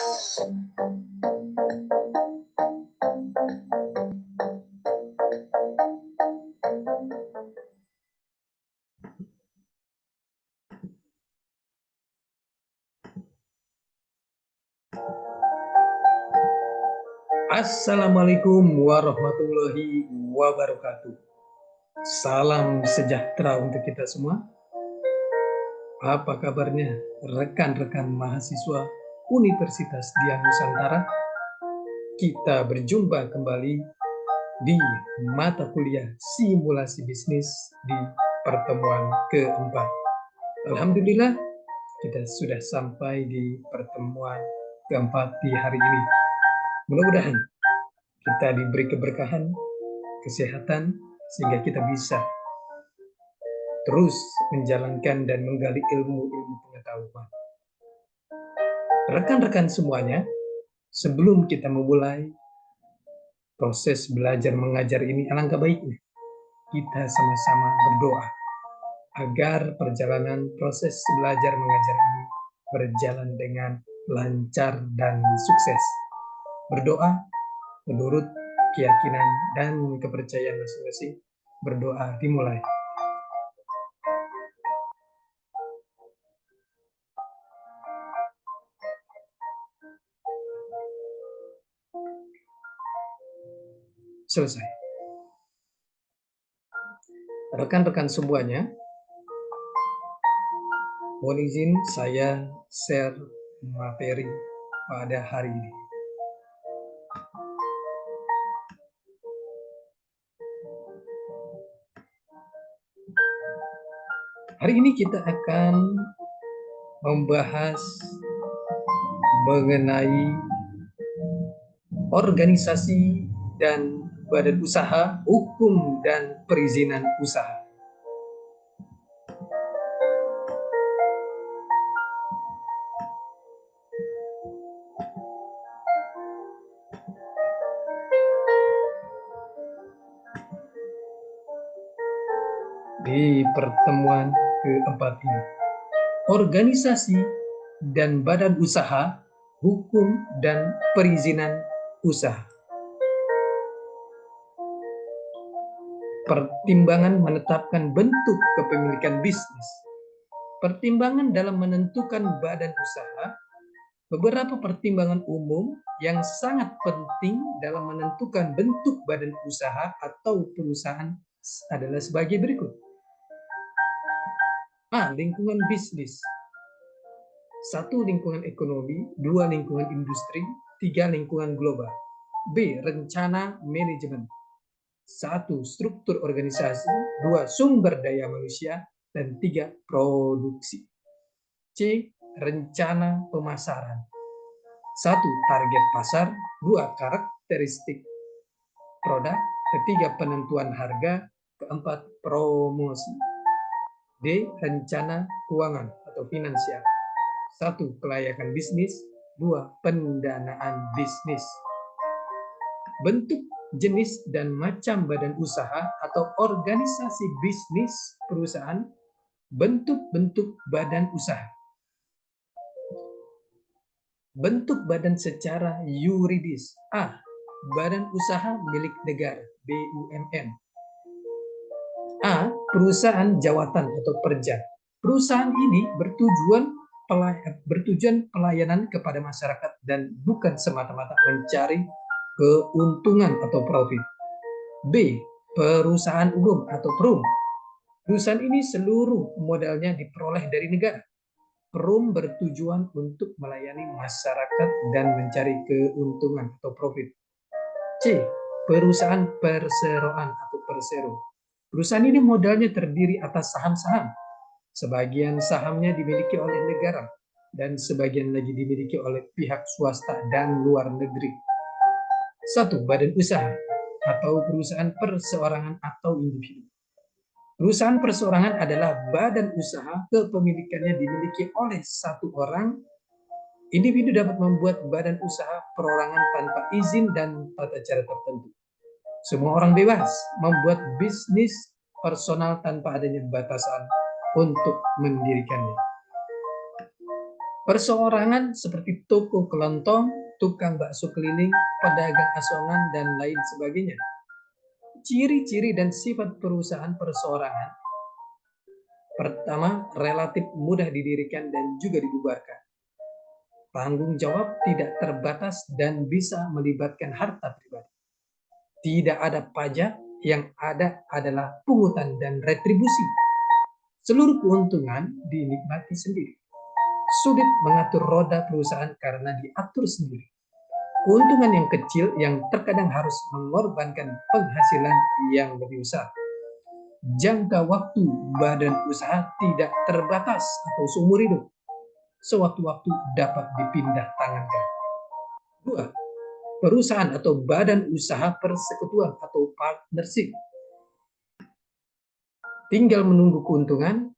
Assalamualaikum warahmatullahi wabarakatuh. Salam sejahtera untuk kita semua. Apa kabarnya rekan-rekan mahasiswa Universitas Dian Nusantara? Kita berjumpa kembali di mata kuliah simulasi bisnis di pertemuan keempat. Alhamdulillah, kita sudah sampai di pertemuan keempat di hari ini. Mudah-mudahan kita diberi keberkahan, kesehatan, sehingga kita bisa terus menjalankan dan menggali ilmu-ilmu pengetahuan. Rekan-rekan semuanya, sebelum kita memulai proses belajar mengajar ini, alangkah baiknya kita sama-sama berdoa agar perjalanan proses belajar mengajar ini berjalan dengan lancar dan sukses. Berdoa menurut keyakinan dan kepercayaan masing-masing. Berdoa dimulai. Selesai. Rekan-rekan semuanya, mohon izin saya share materi pada hari ini. Hari ini kita akan membahas mengenai organisasi dan badan usaha, hukum dan perizinan usaha. Di pertemuan keempat ini, organisasi dan badan usaha, hukum dan perizinan usaha. Pertimbangan menetapkan bentuk kepemilikan bisnis. Pertimbangan dalam menentukan badan usaha. Beberapa pertimbangan umum yang sangat penting dalam menentukan bentuk badan usaha atau perusahaan adalah sebagai berikut. A. Lingkungan bisnis. 1. Lingkungan ekonomi. 2. Lingkungan industri. 3. Lingkungan global. B. Rencana manajemen. 1. Struktur organisasi. 2. Sumber daya manusia. Dan 3. Produksi. C. Rencana pemasaran. 1. Target pasar. 2. Karakteristik produk. 3. Penentuan harga. 4. Promosi. D. Rencana keuangan atau finansial. 1. Kelayakan bisnis. 2. Pendanaan bisnis. Bentuk, jenis, dan macam badan usaha atau organisasi bisnis perusahaan. Bentuk-bentuk badan usaha. Bentuk badan secara yuridis. A. Badan usaha milik negara, BUMN. A. Perusahaan jawatan atau perja. Perusahaan ini bertujuan pelayanan kepada masyarakat dan bukan semata-mata mencari keuntungan atau profit. B. Perusahaan umum atau PERUM. Perusahaan ini seluruh modalnya diperoleh dari negara. PERUM bertujuan untuk melayani masyarakat dan mencari keuntungan atau profit. C. Perusahaan perseroan atau persero. Perusahaan ini modalnya terdiri atas saham-saham. Sebagian sahamnya dimiliki oleh negara dan sebagian lagi dimiliki oleh pihak swasta dan luar negeri. 1. Badan usaha atau perusahaan perseorangan atau individu. Perusahaan perseorangan adalah badan usaha kepemilikannya dimiliki oleh satu orang. Individu dapat membuat badan usaha perorangan tanpa izin dan tata cara tertentu. Semua orang bebas membuat bisnis personal tanpa adanya batasan untuk mendirikannya. Perseorangan seperti toko kelontong, tukang bakso keliling, pedagang asongan, dan lain sebagainya. Ciri-ciri dan sifat perusahaan perseorangan. Pertama, relatif mudah didirikan dan juga dibubarkan. Tanggung jawab tidak terbatas dan bisa melibatkan harta pribadi. Tidak ada pajak, yang ada adalah pungutan dan retribusi. Seluruh keuntungan dinikmati sendiri. Sulit mengatur roda perusahaan karena diatur sendiri. Keuntungan yang kecil yang terkadang harus mengorbankan penghasilan yang lebih besar. Jangka waktu badan usaha tidak terbatas atau seumur hidup. Sewaktu-waktu dapat dipindah tangankan. 2. Perusahaan atau badan usaha persekutuan atau partnership. Tinggal menunggu keuntungan,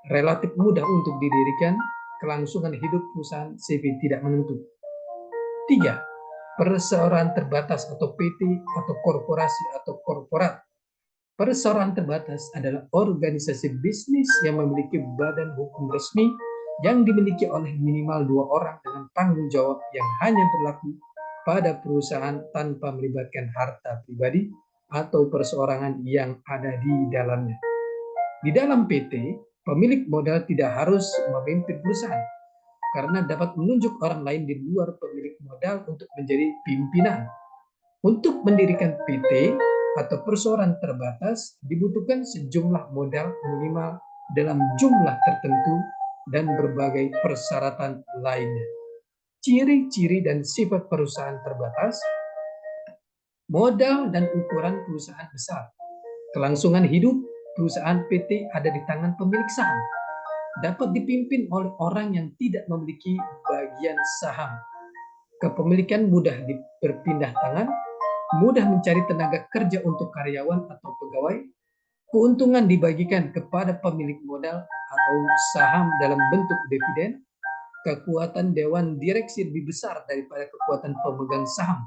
relatif mudah untuk didirikan, kelangsungan hidup perusahaan CV tidak menentu. 3. Perseorangan terbatas atau PT atau korporasi atau korporat. Perseorangan terbatas adalah organisasi bisnis yang memiliki badan hukum resmi yang dimiliki oleh minimal 2 orang dengan tanggung jawab yang hanya berlaku pada perusahaan tanpa melibatkan harta pribadi atau perseorangan yang ada di dalamnya. Di dalam PT, pemilik modal tidak harus memimpin perusahaan karena dapat menunjuk orang lain di luar pemilik modal untuk menjadi pimpinan. Untuk mendirikan PT atau perseorangan terbatas dibutuhkan sejumlah modal minimal dalam jumlah tertentu dan berbagai persyaratan lainnya. Ciri-ciri dan sifat perusahaan terbatas. Modal dan ukuran perusahaan besar. Kelangsungan hidup perusahaan PT ada di tangan pemilik saham. Dapat dipimpin oleh orang yang tidak memiliki bagian saham. Kepemilikan mudah berpindah tangan, mudah mencari tenaga kerja untuk karyawan atau pegawai, keuntungan dibagikan kepada pemilik modal atau saham dalam bentuk dividen, kekuatan dewan direksi lebih besar daripada kekuatan pemegang saham,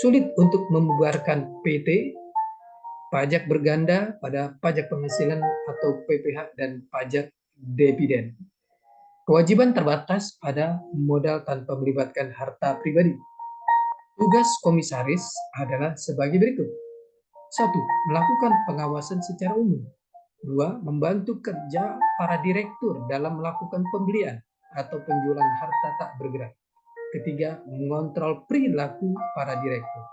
sulit untuk membubarkan PT, pajak berganda pada pajak penghasilan atau PPh dan pajak dividen. Kewajiban terbatas pada modal tanpa melibatkan harta pribadi. Tugas komisaris adalah sebagai berikut. 1. Melakukan pengawasan secara umum. 2. Membantu kerja para direktur dalam melakukan pembelian atau penjualan harta tak bergerak. Ketiga, mengontrol perilaku para direktur.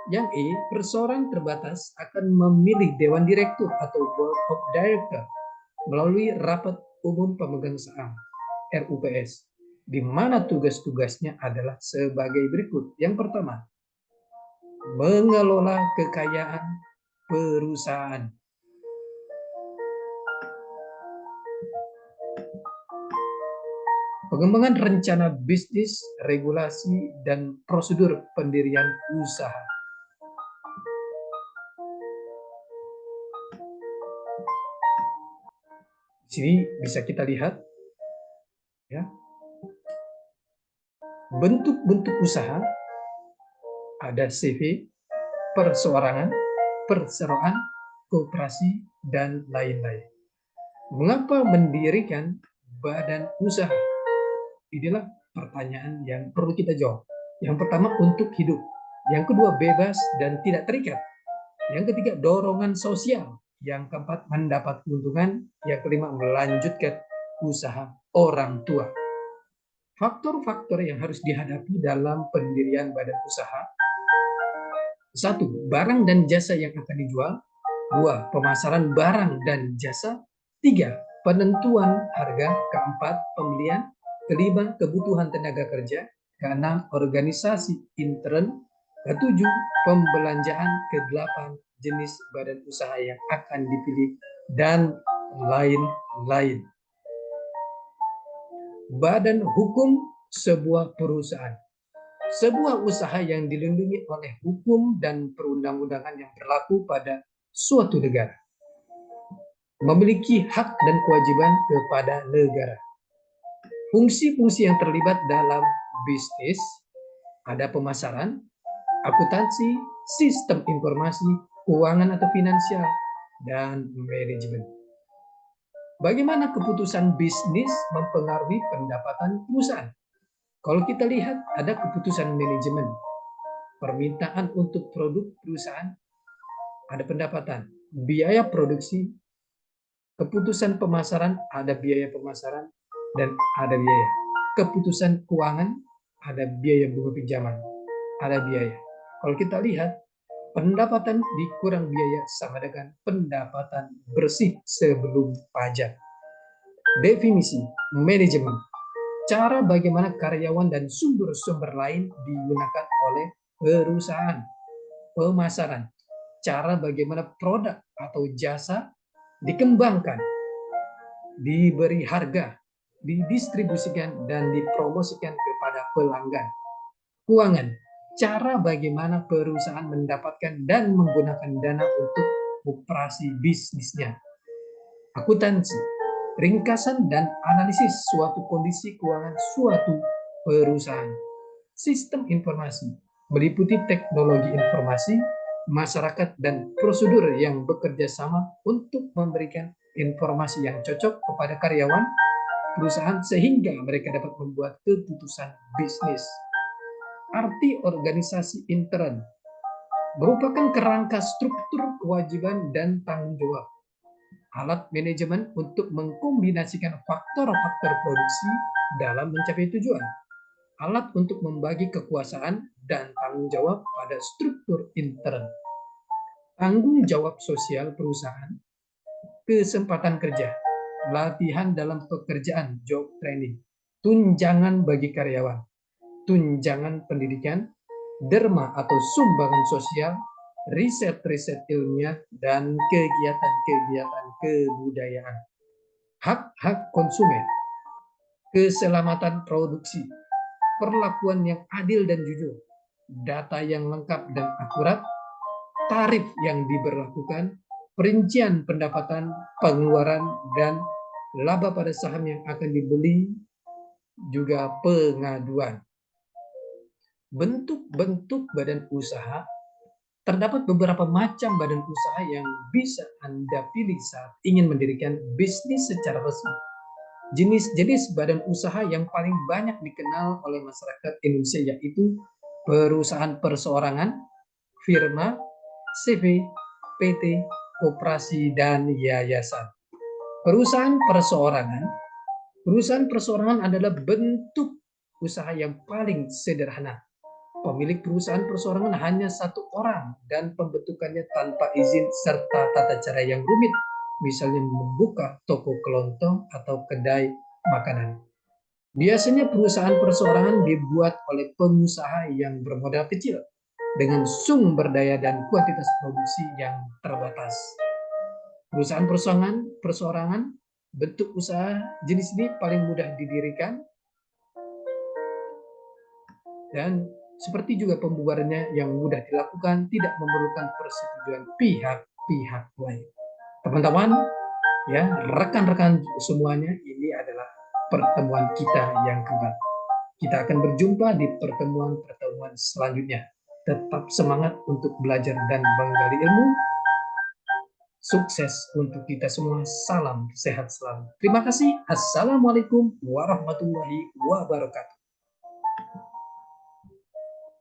Yang E, perseorangan terbatas akan memilih Dewan Direktur atau Board of Director melalui Rapat Umum Pemegang Saham, RUPS, di mana tugas-tugasnya adalah sebagai berikut. Yang pertama, mengelola kekayaan perusahaan. Pengembangan rencana bisnis, regulasi, dan prosedur pendirian usaha. Di sini bisa kita lihat ya, bentuk-bentuk usaha, ada CV, perseorangan, perseroan, koperasi, dan lain-lain. Mengapa mendirikan badan usaha? Inilah pertanyaan yang perlu kita jawab. Yang pertama, untuk hidup. Yang kedua, bebas dan tidak terikat. Yang ketiga, dorongan sosial. Yang keempat, mendapat keuntungan. Yang kelima, melanjutkan usaha orang tua. Faktor-faktor yang harus dihadapi dalam pendirian badan usaha. 1. Barang dan jasa yang akan dijual. 2. Pemasaran barang dan jasa. 3. Penentuan harga. 4. Pembelian. 5. Kebutuhan tenaga kerja. 6. Organisasi intern. 7. Pembelanjaan. 8. Jenis badan usaha yang akan dipilih, dan lain-lain. Badan hukum sebuah perusahaan. Sebuah usaha yang dilindungi oleh hukum dan perundang-undangan yang berlaku pada suatu negara. Memiliki hak dan kewajiban kepada negara. Fungsi-fungsi yang terlibat dalam bisnis ada pemasaran, akuntansi, sistem informasi, keuangan atau finansial, dan manajemen. Bagaimana keputusan bisnis mempengaruhi pendapatan perusahaan? Kalau kita lihat ada keputusan manajemen, permintaan untuk produk perusahaan, ada pendapatan, biaya produksi, keputusan pemasaran, ada biaya pemasaran, dan ada biaya. Keputusan keuangan, ada biaya bunga pinjaman, ada biaya. Kalau kita lihat, pendapatan dikurang biaya sama dengan pendapatan bersih sebelum pajak. Definisi manajemen, cara bagaimana karyawan dan sumber-sumber lain digunakan oleh perusahaan. Pemasaran, cara bagaimana produk atau jasa dikembangkan, diberi harga, didistribusikan, dan dipromosikan kepada pelanggan. Keuangan, cara bagaimana perusahaan mendapatkan dan menggunakan dana untuk operasi bisnisnya. Akuntansi, ringkasan dan analisis suatu kondisi keuangan suatu perusahaan. Sistem informasi, meliputi teknologi informasi, masyarakat, dan prosedur yang bekerja sama untuk memberikan informasi yang cocok kepada karyawan perusahaan sehingga mereka dapat membuat keputusan bisnis. Arti organisasi intern merupakan kerangka struktur kewajiban dan tanggung jawab. Alat manajemen untuk mengkombinasikan faktor-faktor produksi dalam mencapai tujuan. Alat untuk membagi kekuasaan dan tanggung jawab pada struktur intern. Tanggung jawab sosial perusahaan, kesempatan kerja, latihan dalam pekerjaan, job training, tunjangan bagi karyawan, tunjangan pendidikan, derma atau sumbangan sosial, riset-riset ilmiah, dan kegiatan-kegiatan kebudayaan. Hak-hak konsumen, keselamatan produksi, perlakuan yang adil dan jujur, data yang lengkap dan akurat, tarif yang diberlakukan, perincian pendapatan, pengeluaran, dan laba pada saham yang akan dibeli, juga pengaduan. Bentuk-bentuk badan usaha, terdapat beberapa macam badan usaha yang bisa Anda pilih saat ingin mendirikan bisnis secara resmi. Jenis-jenis badan usaha yang paling banyak dikenal oleh masyarakat Indonesia yaitu perusahaan perseorangan, firma, CV, PT, koperasi, dan yayasan. Perusahaan perseorangan adalah bentuk usaha yang paling sederhana. Pemilik perusahaan perseorangan hanya satu orang dan pembentukannya tanpa izin serta tata cara yang rumit, misalnya membuka toko kelontong atau kedai makanan. Biasanya perusahaan perseorangan dibuat oleh pengusaha yang bermodal kecil dengan sumber daya dan kuantitas produksi yang terbatas. Perusahaan perseorangan bentuk usaha jenis ini paling mudah didirikan dan seperti juga pembubarannya yang mudah dilakukan, tidak memerlukan persetujuan pihak-pihak lain. Teman-teman, ya, rekan-rekan semuanya, ini adalah pertemuan kita yang keempat. Kita akan berjumpa di pertemuan-pertemuan selanjutnya. Tetap semangat untuk belajar dan menggali ilmu. Sukses untuk kita semua. Salam sehat selalu. Terima kasih. Assalamualaikum warahmatullahi wabarakatuh.